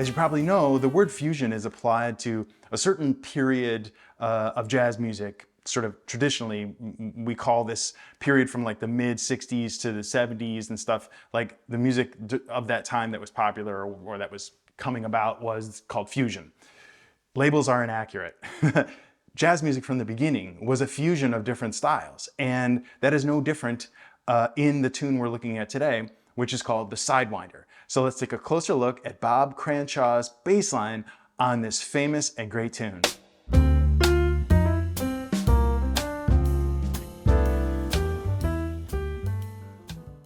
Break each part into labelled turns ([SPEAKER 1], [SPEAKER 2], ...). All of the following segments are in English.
[SPEAKER 1] As you probably know, the word fusion is applied to a certain period of jazz music. Sort of traditionally, we call this period from like the mid 60s to the 70s and stuff. Like the music of that time that was popular or that was coming about was called fusion. Labels are inaccurate. Jazz music from the beginning was a fusion of different styles, and that is no different in the tune we're looking at today, which is called the Sidewinder. So let's take a closer look at Bob Cranshaw's bass line on this famous and great tune.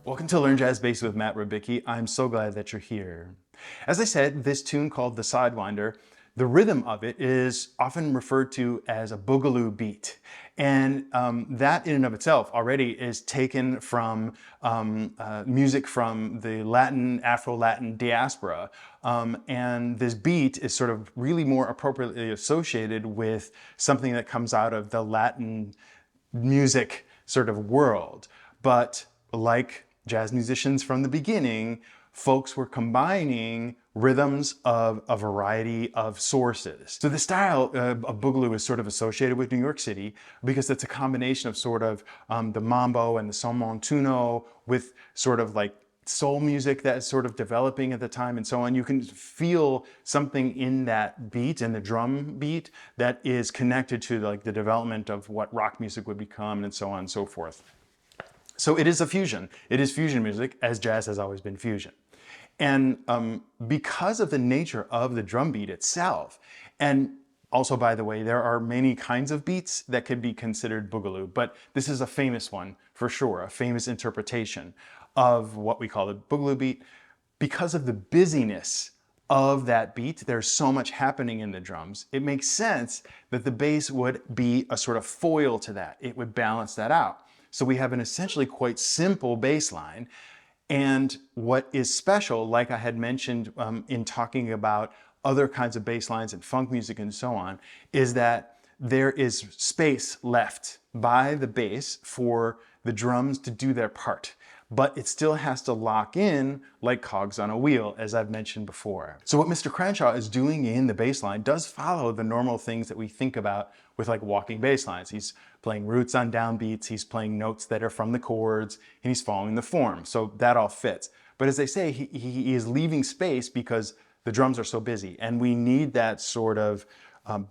[SPEAKER 1] Welcome to Learn Jazz Bass with Matt Rybicki. I'm so glad that you're here. As I said, this tune called the Sidewinder, the rhythm of it is often referred to as a boogaloo beat. And that in and of itself already is taken from music from the Latin, Afro-Latin diaspora. And this beat is sort of really more appropriately associated with something that comes out of the Latin music sort of world. But like jazz musicians from the beginning, folks were combining rhythms of a variety of sources. So the style of boogaloo is sort of associated with New York City because it's a combination of sort of the mambo and the son montuno with sort of like soul music that is sort of developing at the time and so on. You can feel something in that beat and the drum beat that is connected to like the development of what rock music would become and so on and so forth. So it is a fusion. It is fusion music, as jazz has always been fusion. And because of the nature of the drum beat itself, and also, by the way, there are many kinds of beats that could be considered boogaloo, but this is a famous one for sure, a famous interpretation of what we call the boogaloo beat. Because of the busyness of that beat, there's so much happening in the drums, it makes sense that the bass would be a sort of foil to that. It would balance that out. So we have an essentially quite simple bass line. And what is special, like I had mentioned in talking about other kinds of bass lines and funk music and so on, is that there is space left by the bass for the drums to do their part. But it still has to lock in like cogs on a wheel, as I've mentioned before. So what Mr. Cranshaw is doing in the bass line does follow the normal things that we think about with like walking bass lines. He's playing roots on downbeats, he's playing notes that are from the chords, and he's following the form. So that all fits. But as they say, he is leaving space because the drums are so busy, and we need that sort of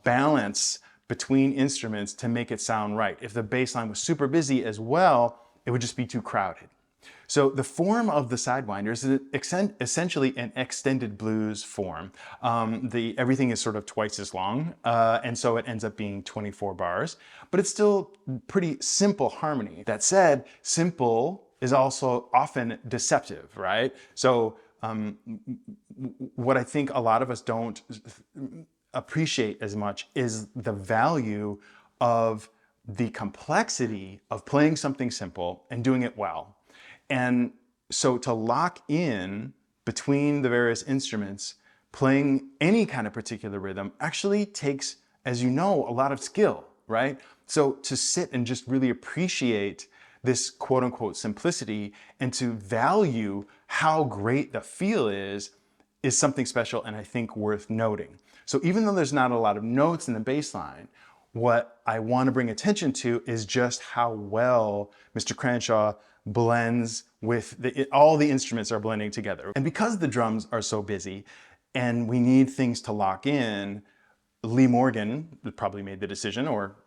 [SPEAKER 1] balance between instruments to make it sound right. If the bass line was super busy as well, it would just be too crowded. So the form of the Sidewinder is essentially an extended blues form. Everything is sort of twice as long, and so it ends up being 24 bars, but it's still pretty simple harmony. That said, simple is also often deceptive, right? So what I think a lot of us don't appreciate as much is the value of the complexity of playing something simple and doing it well. And so to lock in between the various instruments, playing any kind of particular rhythm actually takes, as you know, a lot of skill, right? So to sit and just really appreciate this quote unquote simplicity and to value how great the feel is something special and I think worth noting. So even though there's not a lot of notes in the bass line, what I want to bring attention to is just how well Mr. Cranshaw blends with all the instruments are blending together. And because the drums are so busy and we need things to lock in, Lee Morgan probably made the decision, or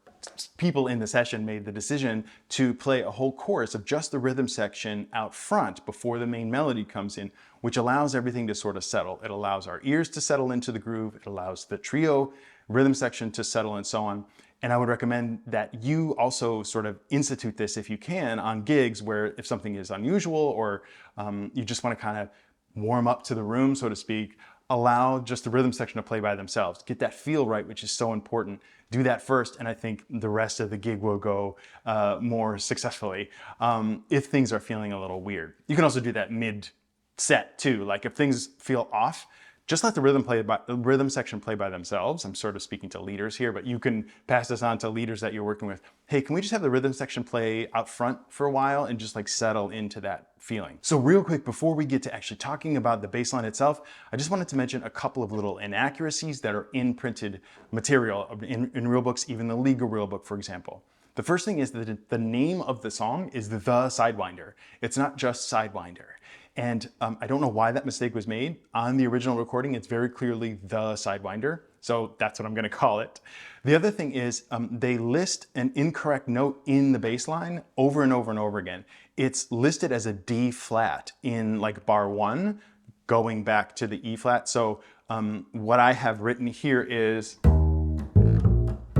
[SPEAKER 1] people in the session made the decision, to play a whole chorus of just the rhythm section out front before the main melody comes in, which allows everything to sort of settle. It allows our ears to settle into the groove. It allows the trio rhythm section to settle and so on. And I would recommend that you also sort of institute this if you can on gigs where if something is unusual or you just want to kind of warm up to the room, so to speak, allow just the rhythm section to play by themselves. Get that feel right, which is so important. Do that first, and I think the rest of the gig will go more successfully if things are feeling a little weird. You can also do that mid-set too. Like if things feel off, just let the rhythm section play by themselves. I'm sort of speaking to leaders here, but you can pass this on to leaders that you're working with. Hey, can we just have the rhythm section play out front for a while and just like settle into that feeling? So real quick, before we get to actually talking about the bass line itself, I just wanted to mention a couple of little inaccuracies that are in printed material in real books, even the legal real book, for example. The first thing is that the name of the song is the Sidewinder. It's not just Sidewinder. And I don't know why that mistake was made. On the original recording, it's very clearly the Sidewinder. So that's what I'm gonna call it. The other thing is they list an incorrect note in the bass line over and over and over again. It's listed as a D flat in like bar 1, going back to the E flat. So what I have written here is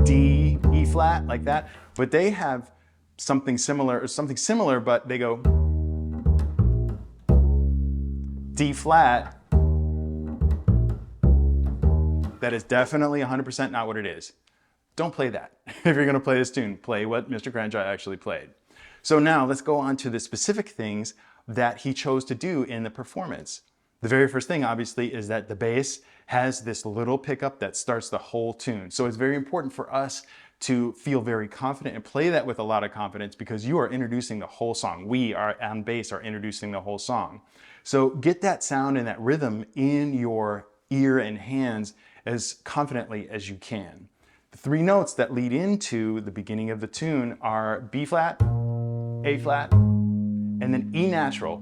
[SPEAKER 1] D, E flat, like that. But they have something similar, but they go D flat. That is definitely 100% not what it is. Don't play that. If you're gonna play this tune, play what Mr. Cranshaw actually played. So now let's go on to the specific things that he chose to do in the performance. The very first thing, obviously, is that the bass has this little pickup that starts the whole tune. So it's very important for us to feel very confident and play that with a lot of confidence because you are introducing the whole song. We are on bass are introducing the whole song. So get that sound and that rhythm in your ear and hands as confidently as you can. The 3 notes that lead into the beginning of the tune are B flat, A flat, and then E natural,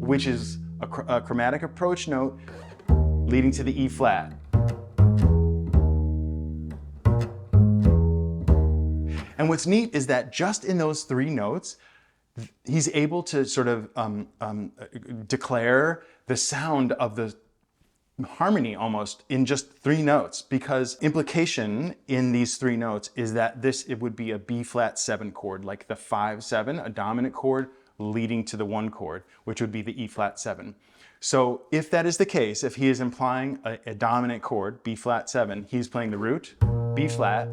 [SPEAKER 1] which is a chromatic approach note leading to the E flat. And what's neat is that just in those 3 notes, he's able to sort of declare the sound of the harmony almost in just 3 notes, because implication in these 3 notes is that it would be a B flat 7 chord, like the 5-7, a dominant chord leading to the 1 chord, which would be the E flat 7. So if that is the case, if he is implying a dominant chord, B flat 7, he's playing the root, B flat,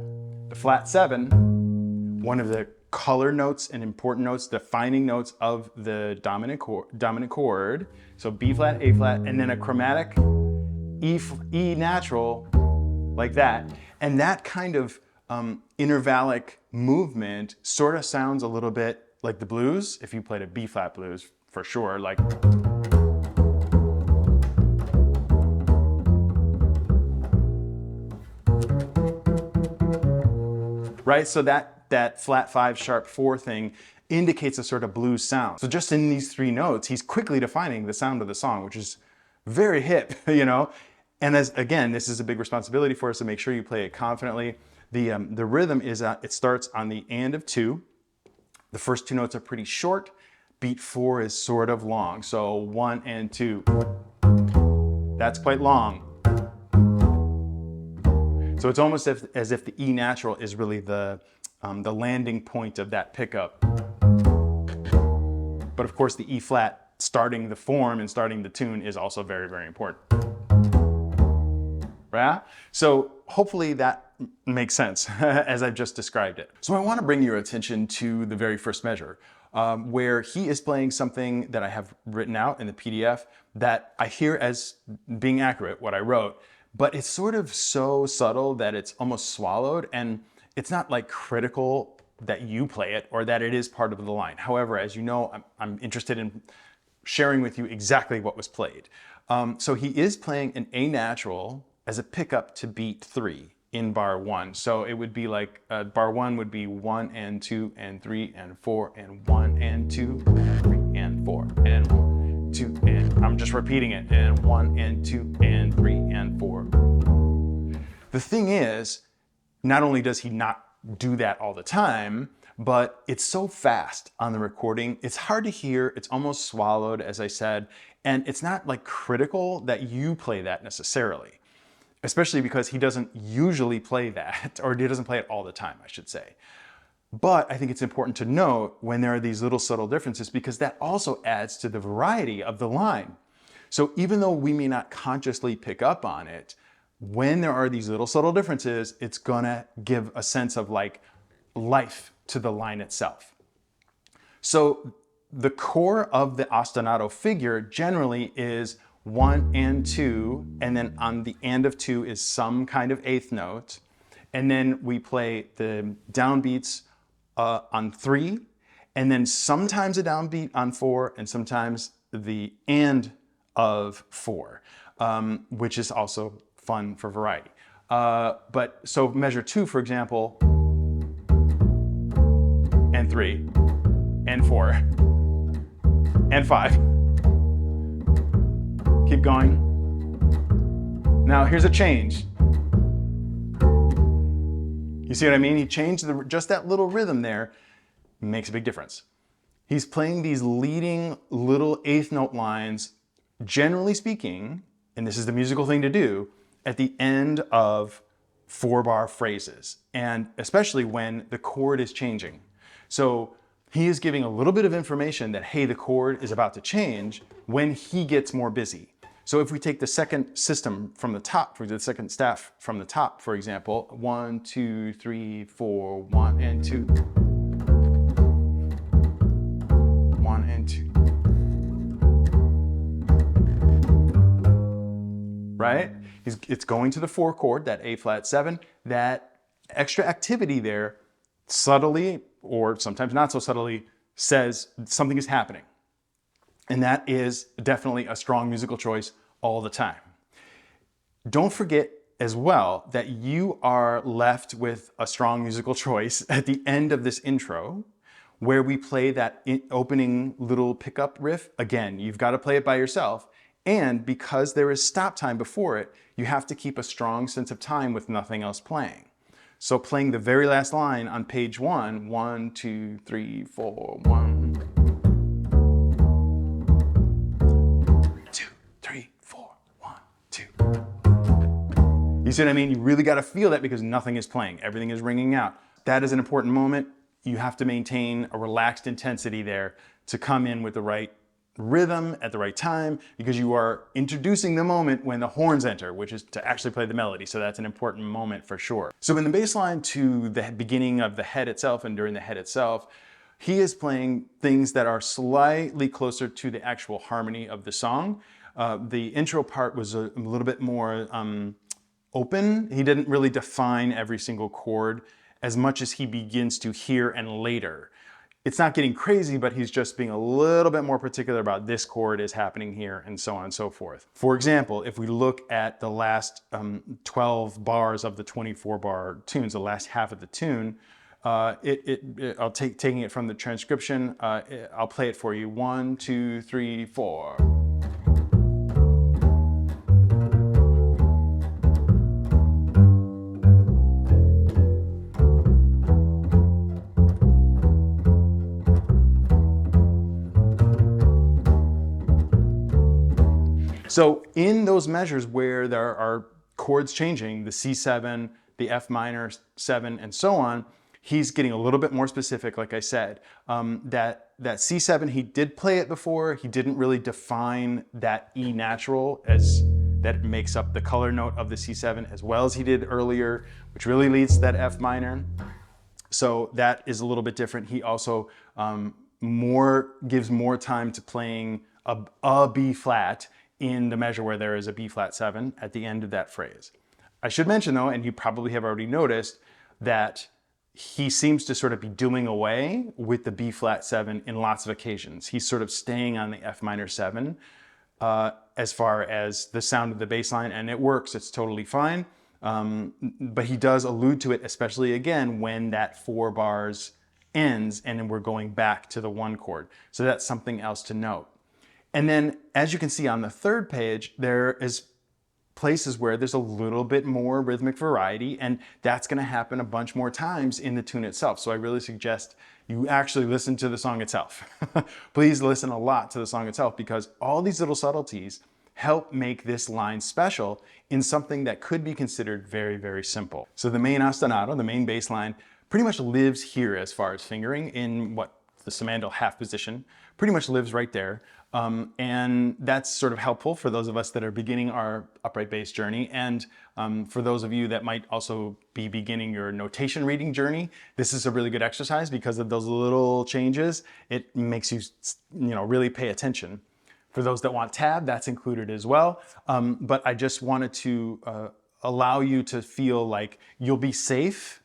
[SPEAKER 1] the flat 7, one of the color notes and important notes, defining notes of the dominant chord. So B flat, A flat, and then a chromatic E natural, like that. And that kind of intervallic movement sort of sounds a little bit like the blues, if you played a B flat blues, for sure, like. Right, so that flat 5 sharp 4 thing indicates a sort of blues sound. So just in these 3 notes, he's quickly defining the sound of the song, which is very hip, you know? And again, this is a big responsibility for us to make sure you play it confidently. The rhythm is, it starts on the and of 2. The first 2 notes are pretty short. Beat 4 is sort of long. So 1 and 2. That's quite long. So it's almost as if the E natural is really the landing point of that pickup. But of course the E flat starting the form and starting the tune is also very, very important. Right? So hopefully that makes sense as I've just described it. So I want to bring your attention to the very first measure, where he is playing something that I have written out in the PDF that I hear as being accurate, what I wrote, but it's sort of so subtle that it's almost swallowed, and it's not like critical that you play it or that it is part of the line. However, as you know, I'm interested in sharing with you exactly what was played. So he is playing an A natural as a pickup to beat 3 in bar 1. So it would be like bar 1 would be 1 and 2 and 3 and 4 and 1 and 2 and 3 and 4 and 1, 2 and I'm just repeating it, and 1 and 2 and 3 and 4. The thing is, not only does he not do that all the time, but it's so fast on the recording, it's hard to hear, it's almost swallowed, as I said, and it's not like critical that you play that necessarily, especially because he doesn't usually play that, or he doesn't play it all the time, I should say. But I think it's important to note when there are these little subtle differences, because that also adds to the variety of the line. So even though we may not consciously pick up on it, when there are these little subtle differences, it's gonna give a sense of like life to the line itself. So the core of the ostinato figure generally is 1 and 2, and then on the end of 2 is some kind of eighth note. And then we play the downbeats on 3, and then sometimes a downbeat on 4, and sometimes the and of 4, which is also fun for variety. But so measure 2, for example, and 3, and 4, and 5. Keep going. Now here's a change. You see what I mean? He changed just that little rhythm there, makes a big difference. He's playing these leading little eighth note lines, generally speaking, and this is the musical thing to do, at the end of 4-bar phrases, and especially when the chord is changing. So he is giving a little bit of information that, hey, the chord is about to change when he gets more busy. So if we take the second system from the top, for the second staff from the top, for example, 1, 2, 3, 4, 1 and 2. 1 and 2. Right? It's going to the 4 chord, that A flat 7. That extra activity there, subtly, or sometimes not so subtly, says something is happening. And that is definitely a strong musical choice all the time. Don't forget as well that you are left with a strong musical choice at the end of this intro, where we play that opening little pickup riff. Again, you've got to play it by yourself. And because there is stop time before it, you have to keep a strong sense of time with nothing else playing. So playing the very last line on page 1, 1, 2, 3, 4, 1. 2, 3, 4, 1, 2. You see what I mean? You really got to feel that because nothing is playing. Everything is ringing out. That is an important moment. You have to maintain a relaxed intensity there to come in with the right rhythm at the right time, because you are introducing the moment when the horns enter, which is to actually play the melody. So that's an important moment for sure. So in the bass line to the beginning of the head itself and during the head itself, he is playing things that are slightly closer to the actual harmony of the song. The intro part was a little bit more open. He didn't really define every single chord as much as he begins to here and later. It's not getting crazy, but he's just being a little bit more particular about this chord is happening here and so on and so forth. For example, if we look at the last 12 bars of the 24-bar tunes, the last half of the tune, I'll taking it from the transcription, I'll play it for you. 1, 2, 3, 4. So in those measures where there are chords changing, the C7, the F minor 7, and so on, he's getting a little bit more specific, like I said. That C7, he did play it before. He didn't really define that E natural as that makes up the color note of the C7 as well as he did earlier, which really leads to that F minor. So that is a little bit different. He also gives more time to playing a B flat in the measure where there is a B flat 7 at the end of that phrase. I should mention though, and you probably have already noticed, that he seems to sort of be doing away with the B flat 7 in lots of occasions. He's sort of staying on the F minor 7 as far as the sound of the bass line, and it works, it's totally fine. But he does allude to it, especially again when that 4 bars ends and then we're going back to the 1 chord. So that's something else to note. And then, as you can see on the 3rd page, there is places where there's a little bit more rhythmic variety, and that's going to happen a bunch more times in the tune itself. So I really suggest you actually listen to the song itself. Please listen a lot to the song itself, because all these little subtleties help make this line special in something that could be considered very, very simple. So the main ostinato, the main bass line, pretty much lives here as far as fingering in the semandal half position, pretty much lives right there. And that's sort of helpful for those of us that are beginning our upright bass journey. And for those of you that might also be beginning your notation reading journey, this is a really good exercise because of those little changes. It makes you, really pay attention. For those that want tab, that's included as well. But I just wanted to allow you to feel like you'll be safe.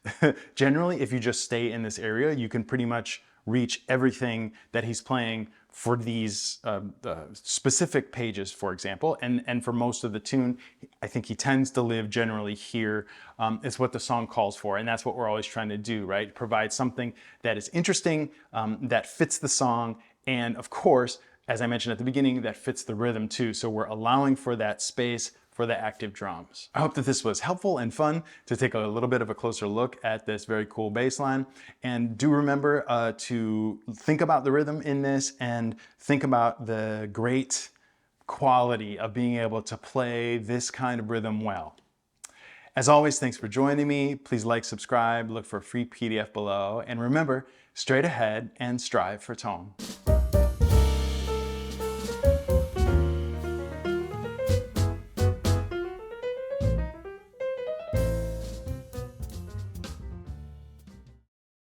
[SPEAKER 1] Generally, if you just stay in this area, you can pretty much reach everything that he's playing for these specific pages, for example. And for most of the tune, I think he tends to live generally here. It's what the song calls for, and that's what we're always trying to do, right? Provide something that is interesting, that fits the song, and of course, as I mentioned at the beginning, that fits the rhythm too. So we're allowing for that space for the active drums. I hope that this was helpful and fun to take a little bit of a closer look at this very cool bass line. And do remember to think about the rhythm in this and think about the great quality of being able to play this kind of rhythm well. As always, thanks for joining me. Please like, subscribe, look for a free PDF below, and remember, straight ahead and strive for tone.